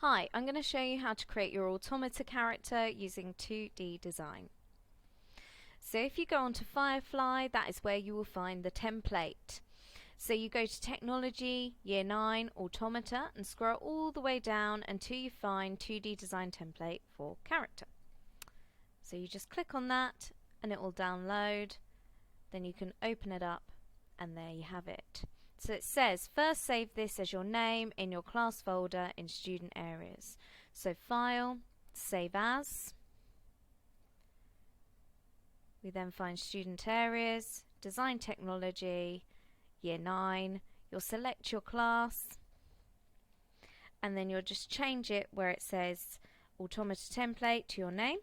Hi, I'm going to show you how to create your automata character using 2D design. So if you go onto Firefly, that is where you will find the template. So you go to Technology, Year 9, Automata, and scroll all the way down until you find 2D design template for character. So you just click on that and it will download. Then you can open it up and there you have it. So it says first save this as your name in your class folder in student areas. So File, Save As. We then find Student Areas, Design Technology, Year 9. You'll select your class and then you'll just change it where it says Automata Template to your name.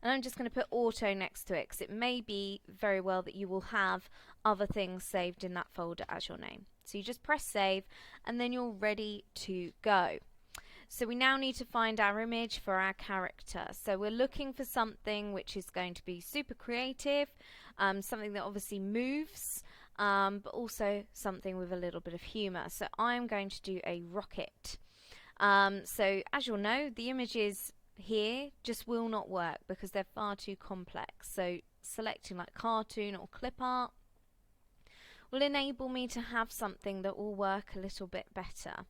And I'm just going to put auto next to it because it may be very well that you will have other things saved in that folder as your name. So you just press save and then you're ready to go. So we now need to find our image for our character. So we're looking for something which is going to be super creative, something that obviously moves, but also something with a little bit of humour. So I'm going to do a rocket. So as you'll know, the images here just will not work because they're far too complex. So selecting like cartoon or clip art will enable me to have something that will work a little bit better.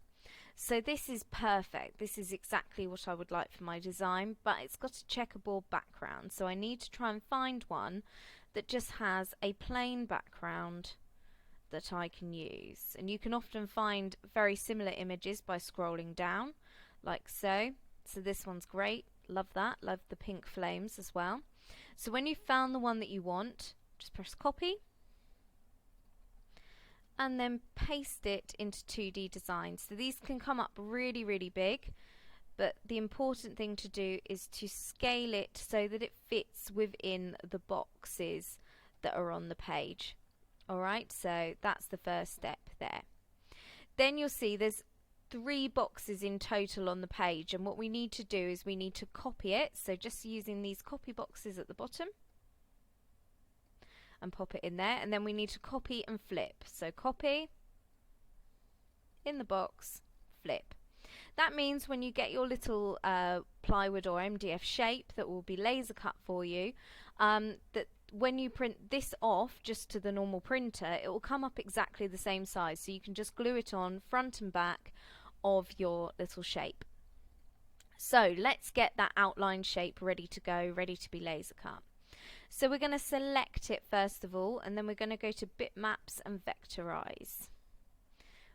So this is perfect. This is exactly what I would like for my design, but it's got a checkerboard background. So I need to try and find one that just has a plain background that I can use. And you can often find very similar images by scrolling down, like so. So this one's great, love that, love the pink flames as well. So when you've found the one that you want, just press copy and then paste it into 2D design. So these can come up really, really big, but the important thing to do is to scale it so that it fits within the boxes that are on the page. Alright, so that's the first step there. Then you'll see there's 3 boxes in total on the page, and what we need to do is we need to copy it. So just using these copy boxes at the bottom and pop it in there, and then we need to copy and flip. So copy in the box, flip. That means when you get your little plywood or MDF shape that will be laser cut for you, that when you print this off just to the normal printer, it will come up exactly the same size, so you can just glue it on front and back of your little shape. So let's get that outline shape ready to go, ready to be laser cut. So we're going to select it first of all, and then we're going to go to bitmaps and vectorize.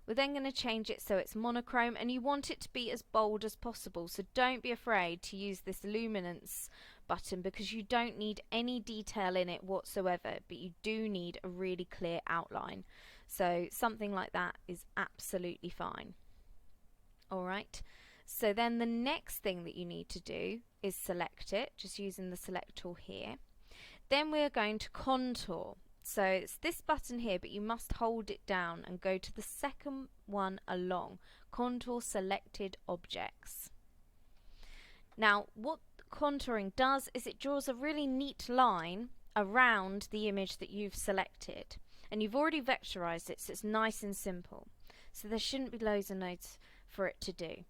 We're then going to change it so it's monochrome, and you want it to be as bold as possible, so don't be afraid to use this luminance button because you don't need any detail in it whatsoever, but you do need a really clear outline. So something like that is absolutely fine. Alright, so then the next thing that you need to do is select it, just using the select tool here. Then we're going to contour. So it's this button here, but you must hold it down and go to the second one along, contour selected objects. Now what contouring does is it draws a really neat line around the image that you've selected, and you've already vectorized it, so it's nice and simple. So there shouldn't be loads and loads for it to do.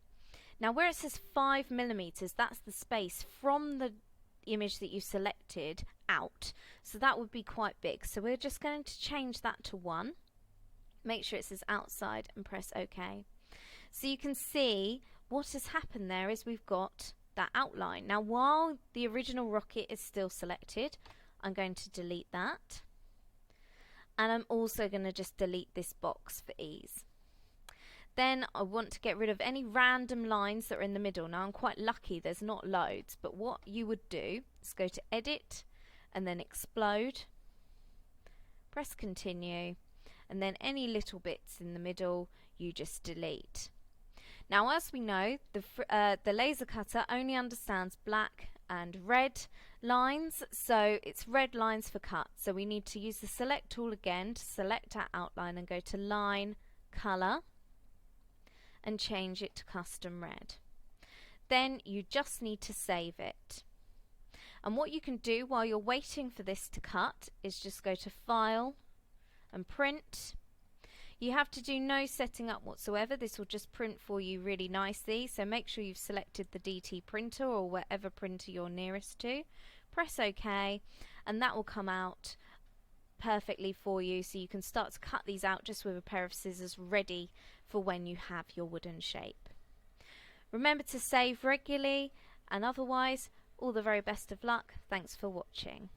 Now where it says 5mm, that's the space from the image that you selected out, so that would be quite big. So we're just going to change that to 1, make sure it says outside and press OK. So you can see what has happened there is we've got that outline. Now while the original rocket is still selected, I'm going to delete that, and I'm also going to just delete this box for ease. Then I want to get rid of any random lines that are in the middle. Now I'm quite lucky there's not loads, but what you would do is go to edit and then explode, press continue, and then any little bits in the middle you just delete. Now as we know, the laser cutter only understands black and red lines, so it's red lines for cut. So we need to use the select tool again to select our outline and go to line, color, and change it to custom red. Then you just need to save it. And what you can do while you're waiting for this to cut is just go to File and Print. You have to do no setting up whatsoever. This will just print for you really nicely. So make sure you've selected the DT printer or whatever printer you're nearest to. Press OK, and that will come out perfectly for you, so you can start to cut these out just with a pair of scissors ready for when you have your wooden shape. Remember to save regularly, and otherwise all the very best of luck. Thanks for watching.